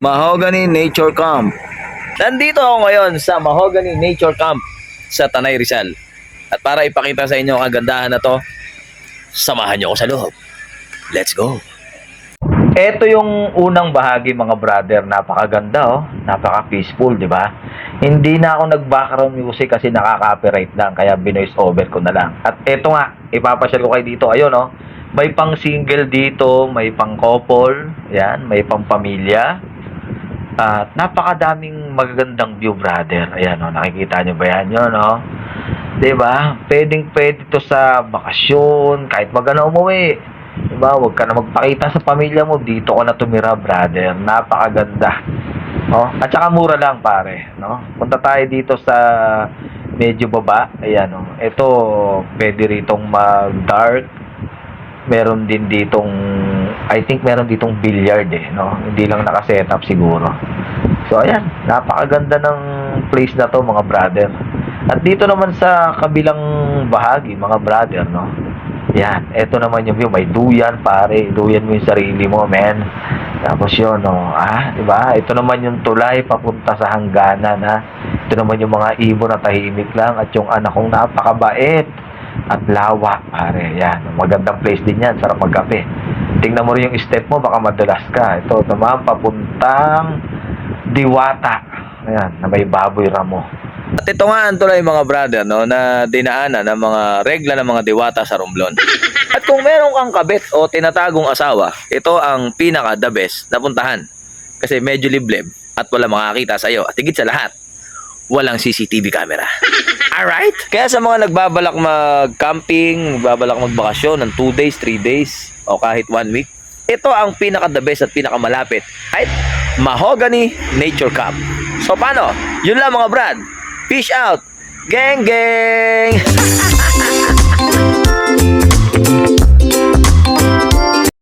Mahogany Nature Camp. Nandito ako ngayon sa Mahogany Nature Camp sa Tanay Rizal. At para ipakita sa inyo ang kagandahan na to, samahan niyo ako sa loob. Let's go! Ito yung unang bahagi mga brother, napakaganda oh, napaka-peaceful, di ba? Hindi na ako nag-background music kasi nakaka-copyright lang, kaya binoise over ko na lang. At ito nga, ipapasyal ko kayo dito, ayun oh, may pang single dito, may pang couple, yan, may pang pamilya. At napakadaming magagandang view brother. Ayan oh, nakikita nyo ba yan yun oh? 'Di ba? Pwedeng-pwede to sa bakasyon, kahit magana umuwi. 'Di ba? Huwag ka na magpakita sa pamilya mo, dito ka na tumira, brother. Napakaganda. Oh, at saka mura lang, pare, no? Punta tayo dito sa medyo baba. Ayan oh. Ito, pwede ritong mag-dart. Meron din ditong I think meron ditong billiard no? Hindi lang naka-setup siguro. So ayan, napakaganda ng place na to mga brother. At dito naman sa kabilang bahagi mga brother, no? Yan, eto naman yung view, may duyan pare, duyan mo yung sarili mo, men. Tapos yun, no, di ba? Ito naman yung tulay papunta sa hangganan, ha. Ito naman yung mga ibon na tahimik lang at yung anak kong napakabait at lawa, pare. Yan, magandang place din yan, sarap magkape. Tingnan mo rin yung step mo, baka madalas ka. Ito naman papuntang Diwata. Ayan, na may baboy ramo. At ito nga ang tulay mga brother, no, na dinaanan ng mga regla ng mga diwata sa Romblon. At kung meron kang kabit o tinatagong asawa, ito ang pinaka the best na puntahan. Kasi medyo liblib at wala makakita sa iyo. At higit sa lahat, walang CCTV camera. Alright? Kaya sa mga nagbabalak mag-camping, nagbabalak magbakasyon ng 2 days, 3 days, o kahit 1 week, ito ang pinaka the best at pinaka malapit. Right? Mahogany Nature Camp. So paano? Yun lang mga brad. Peace out. Gang gang.